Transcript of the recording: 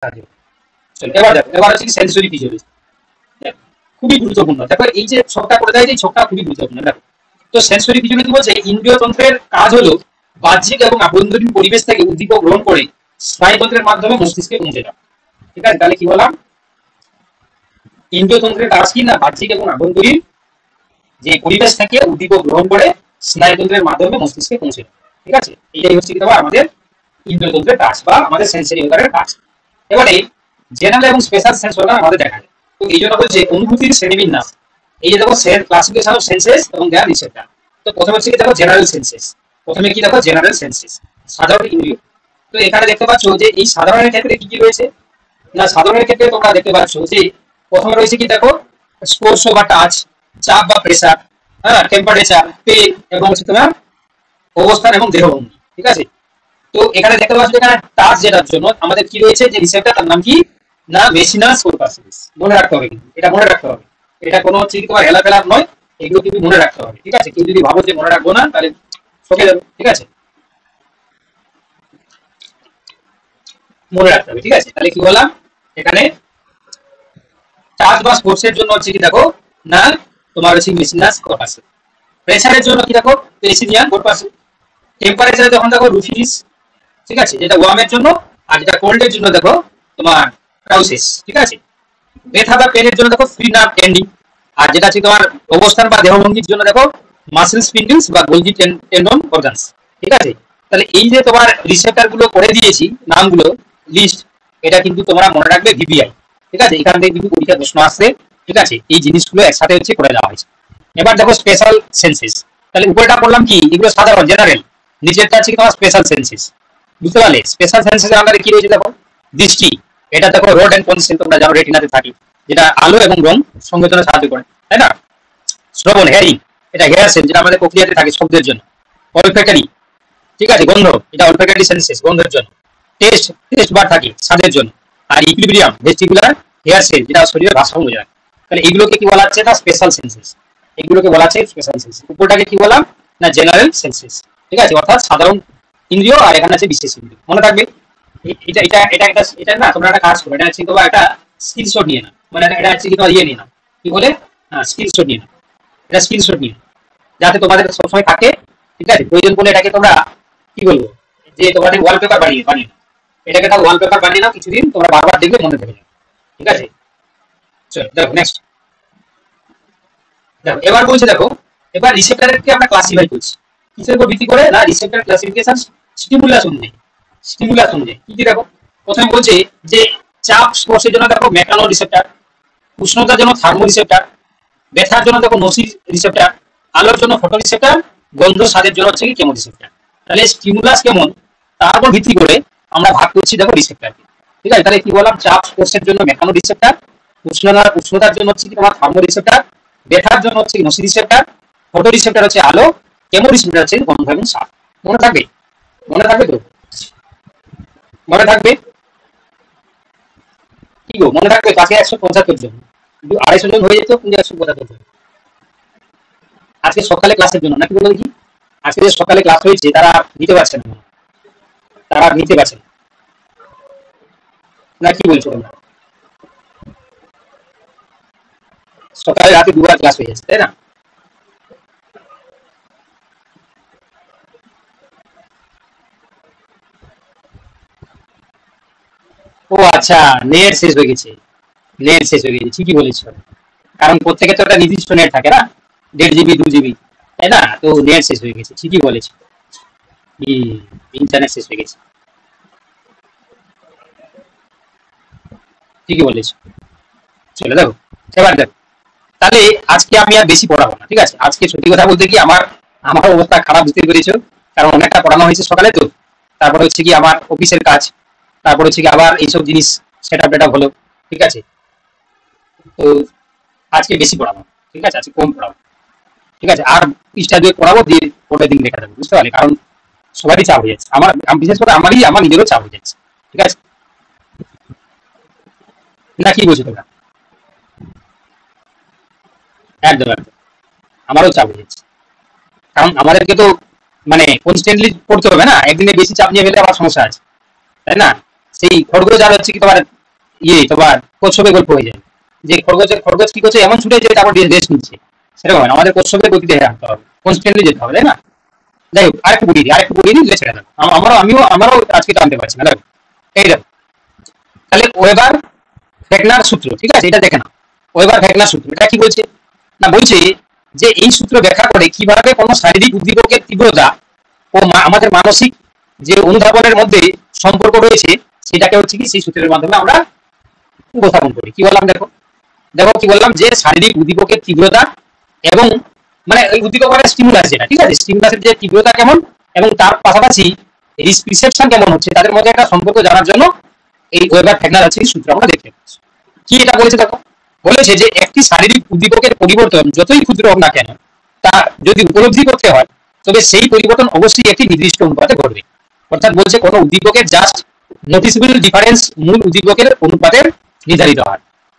চলো এবার দেখো, এবার হচ্ছে সেন্সরি ফিজিওলজি, খুবই গুরুত্বপূর্ণ। দেখো এই যে ছকটা করে দেয়, যে ছকটা খুবই গুরুত্বপূর্ণ। দেখো তো সেন্সরি ফিজিওলজি বলছে ইন্দ্রিয়তন্ত্রের কাজ হলো বাহ্যিক এবং আভ্যন্তরীণ পরিবেশ থেকে উদ্দীপক গ্রহণ করে স্নায়ুতন্ত্রের মাধ্যমে মস্তিষ্কে পৌঁছে যাওয়া। ঠিক আছে, তাহলে কি বললাম, ইন্দ্রিয়তন্ত্রের কাজ কি না বাহ্যিক এবং আভ্যন্তরীণ যে পরিবেশ থেকে উদ্দীপক গ্রহণ করে স্নায়ুতন্ত্রের মাধ্যমে মস্তিষ্কে পৌঁছে যাওয়া। ঠিক আছে, এটাই হচ্ছে কি আমাদের ইন্দ্রিয়তন্ত্রের কাজ বা আমাদের সেন্সরি অর্গানের কাজ। এবারে জেনারেল এবং স্পেশাল সেন্স অর্গান আমাদের দেখা যায়। তো এই জন্য বলছে অনুভূতির শ্রেণীবিন্যাস। এই যে দেখো ক্লাসিফিকেশন অফ সেন্সেস এবং দেয়ার রিসেপ্টর। তো প্রথমে হচ্ছে কি দেখো জেনারেল সেন্সেস, প্রথমে কি দেখো জেনারেল সেন্সেস, সাধারণ ইন্দ্রিয়। তো এখানে দেখতে পাচ্ছ যে এই সাধারণের ক্ষেত্রে কি কি রয়েছে না, সাধারণের ক্ষেত্রে তোমরা দেখতে পাচ্ছ যে প্রথমে রয়েছে কি দেখো স্পর্শ বা টাচ, চাপ বা প্রেসার, হ্যাঁ, টেম্পারেচার, পেন এবং হচ্ছে তোমার অবস্থান এবং দেহভঙ্গি। ঠিক আছে, তো এখানে দেখতে পাচ্ছ এখানে টাচ যেটার জন্য আমাদের কি রয়েছে যে রিসেপ্টর, তার নাম কি না মেসিনাস কর্পাসিস। মনে রাখতে হবে, কিন্তু এটা মনে রাখতে হবে, এটা কোনো হচ্ছে তোমার হেলাফেলার নয়, এগুলো কিন্তু মনে রাখতে হবে। ঠিক আছে, কেউ যদি ভাবো যে মনে রাখবো না তাহলে ঠকে যাবে। ঠিক আছে, মনে রাখতে হবে। ঠিক আছে, তাহলে কি বললাম এখানে টাচ বা স্পর্শের জন্য হচ্ছে কি দেখো না তোমার হচ্ছে মেসিনাস কর্পাসিস, প্রেসারের জন্য কি দেখো পেসিনিয়ান কর্পাসিস, টেম্পারেচারে যখন দেখো রুফিস। ঠিক আছে, যেটা ওয়ার্মের জন্য, আর যেটা কোল্ডের জন্য দেখো তোমার ক্রাউসিস। ঠিক আছে, ব্যথা বা পেনের জন্য দেখো ফ্রি নার্ভ এন্ডিং, আর যেটা আছে তোমার অবস্থান বা দেহভঙ্গির জন্য দেখো মাসেল স্পিন্ডলস বা গোলজি টেন্ডন অর্গানস। ঠিক আছে, তাহলে এই যে তোমার রিসেপ্টর গুলো করে দিয়েছি নামগুলো লিস্ট, এটা কিন্তু তোমরা মনে রাখবে ভিভিআই। ঠিক আছে, এখান থেকে কিন্তু পরীক্ষা প্রশ্ন আসছে। ঠিক আছে, এই জিনিসগুলো একসাথে হচ্ছে করে দেওয়া হয়েছে। এবার দেখো স্পেশাল সেন্সেস, তাহলে উপরেটা বললাম কি এগুলো সাধারণ জেনারেল, নিচেরটা আছে তোমার স্পেশাল সেন্সেস। বুঝতে পারলে, স্পেশাল সেন্সেস আমাদের কি রয়েছে দেখো দৃষ্টি, এটা দেখো রোড এন্ড কনসেন্ট, তোমরা জানো রেটিনাতে থাকে, যেটা আলো এবং রং সংবেদনে সাহায্য করে, তাই না। শ্রবণ হেয়ারিং, এটা হেয়ার সেন্স, যেটা আমাদের প্রক্রিয়াতে থাকে শব্দের জন্য। অলফ্যাক্টরি, ঠিক আছে, গন্ধ, এটা অলফ্যাক্টরি সেন্সেস গন্ধের জন্য। টেস্ট, টেস্ট বার থাকে স্বাদের জন্য। আর ইকুইলিব্রিয়াম, ভেস্টিবুলার হেয়ার সেন্স, যেটা শরীরের ভারসাম্য বোঝায়। তাহলে এগুলোকে কি বলা হচ্ছে না স্পেশাল সেন্সেস, এগুলোকে বলা হচ্ছে স্পেশাল সেন্সেস। উপরটাকে কি বললাম না জেনারেল সেন্সেস। ঠিক আছে, অর্থাৎ সাধারণ ইন্দ্রিয়, আর এখানে আছে বিশেষ ইন্দ্রিয়। মনে থাকবে এটা এটা এটা একটা এটা না, তোমরা একটা কাজ করো, এটা হচ্ছে তোমার একটা স্ক্রিনশট নিয়ে নাও, মানে এটা হচ্ছে কি তোমার ইয়ে নিয়ে নাও, কি বলে স্ক্রিনশট নিয়ে নাও, এটা স্ক্রিনশট নিয়ে নাও, যাতে তোমাদের সবসময় থাকে। ঠিক আছে, প্রয়োজন পড়লে এটাকে তোমরা কি বলবো যে তোমাদের ওয়ালপেপার বানিয়ে বানিয়ে নাও। এটাকে একটা ওয়ালপেপার বানিয়ে নাও, কিছুদিন তোমরা বারবার দেখবে মনে থাকবে। ঠিক আছে, চলো দেখো নেক্সট। দেখো এবার বলছে দেখো, এবার রিসেপ্টরকে আমরা ক্লাসিফাই করছি কিসের উপর ভিত্তি করে না রিসেপ্টর ক্লাসিফিকেশন স্টিমুলাস অনুযায়ী। স্টিমুলাস অনুযায়ী কি কি দেখো, প্রথমে বলছে যে চাপ স্পর্শের জন্য দেখো মেকানো রিসেপ্টর, উষ্ণতার জন্য থার্মো রিসেপ্টর, ব্যথার জন্য দেখো নোসি রিসেপ্টর, আলোর জন্য ফটো রিসেপ্টর, গন্ধ স্বাদের জন্য হচ্ছে কি কেমো রিসেপ্টর। তাহলে স্টিমুলাস কেমন তার উপর ভিত্তি করে আমরা ভাগ করছি দেখো রিসেপ্টরকে। ঠিক আছে, তাহলে কি বললাম চাপ স্পর্শের জন্য মেকানো রিসেপ্টর, উষ্ণতার জন্য হচ্ছে কি তোমার থার্মো রিসেপ্টর, ব্যথার জন্য হচ্ছে নোসি রিসেপ্টর, ফটো রিসেপ্টর হচ্ছে আলো, কেমো রিসেপ্টর হচ্ছে গন্ধ এবং স্বাদ। মনে থাকবে, মনে থাকবে তো, মনে থাকবে কি গো, মনে থাকবে তো। আজকে 175 জন, 250 জন হয়ে যেত কিন্তু 175 জন। আজকে সকালে ক্লাসের জন্য নাকি বলো দেখি, আজকে যে সকালে ক্লাস হয়েছে তারা নিতে পারছেন না, তারা নিতে পারছেন না, কি বলছো তোমরা। সকালে রাতে দুবার ক্লাস হয়ে যাচ্ছে, তাই না। ও আচ্ছা, নেট শেষ হয়ে গেছে, নেট শেষ হয়ে গেছে, ঠিকই বলেছো। কারণ প্রত্যেকে তো একটা নির্দিষ্ট নেট থাকে না, 1.5 GB 2 GB, তাই না, তো নেট শেষ হয়ে গেছে, ঠিকই বলেছো। ইন্টারনেট শেষ হয়ে গেছে, ঠিকই বলেছো। চলে দেখো, এবার দেখো, তাহলে আজকে আমি আর বেশি পড়াবো না। ঠিক আছে, আজকে সত্যি কথা বলতে কি আমার আমার অবস্থা খারাপ, বুঝতে পেরেছো, কারণ অনেকটা পড়ানো হয়েছে সকালে তো। তারপর হচ্ছে কি আমার অফিসের কাজ, তারপর হচ্ছে কি আবার এইসব জিনিস সেট আপ হলো। ঠিক আছে, তো আজকে বেশি পড়াবো। ঠিক আছে, আজকে কম পড়াবো। ঠিক আছে, আর পৃষ্ঠা দিয়ে পড়াবো, দিয়ে পরের দিন দেখা যাবে, বুঝতে পারলে, কারণ সবারই চাপ হয়ে যাচ্ছে, বিশেষ করে আমার নিজেরও চাপ হয়ে যাচ্ছে। ঠিক আছে, না কি বলছো তোমরা। একদম একদম, আমারও চাপ হয়ে যাচ্ছে, কারণ আমাদেরকে তো মানে কনস্ট্যান্টলি পড়তে হবে না, একদিনে বেশি চাপ নিয়ে গেলে আবার সমস্যা আছে, তাই না। সেই খরগোশ আর হচ্ছে কি তোমার তোমার কচ্ছপের গল্প হয়ে যায়, যে খরগোশ কি করছে এমন ছুটে যে তারপর রেস্ট নিচ্ছে, সেরকম হয় আমাদের কচ্ছপের গতিতে হাঁটতে হবে, কনস্ট্যান্টলি যেতে হবে, তাই না? যাই হোক, আরেকটু বুড়িয়ে দিলে ছেড়ে দেন, আমারও আজকে টানতে পারছি না। দেখো এই দেখো, তাহলে ওয়েবার ফেকনার সূত্র, ঠিক আছে, এটা দেখে না। ওয়েবার ফেকনার সূত্র এটা কি বলছে না, বলছে যে এই সূত্র ব্যাখ্যা করে কিভাবে কোনো শারীরিক উদ্দীপকের তীব্রতা ও আমাদের মানসিক যে অনুধাবনের মধ্যে সম্পর্ক রয়েছে, সেটাকে হচ্ছে কি সেই সূত্রের মাধ্যমে আমরা উপস্থাপন করি। কি বললাম দেখো, দেখো কি বললাম, যে শারীরিক উদ্দীপকের তীব্রতা এবং মানে ওই উদ্দীপক মানে স্টিমুলাস যেটা, ঠিক আছে, স্টিমুলাসের যে তীব্রতা কেমন এবং তার পাশাপাশি রিসেপশন কেমন হচ্ছে, তাদের মধ্যে একটা সম্পর্ক জানার জন্য এই ওয়েবার ফেকনার আছে সূত্র আমরা দেখতে পাচ্ছি। কি এটা বলেছে দেখো, বলেছে যে একটি শারীরিক উদ্দীপকের পরিবর্তন যতই ক্ষুদ্র হোক না কেন, তা যদি উপলব্ধি করতে হয় তবে সেই পরিবর্তন অবশ্যই একটি নির্দিষ্ট অনুপাতে ঘটবে। অর্থাৎ বলছে কোনো উদ্দীপকের জাস্ট নোটিসেবল ডিফারেন্স মূল উদ্দীপকের অনুপাতের নির্ধারিত হয়।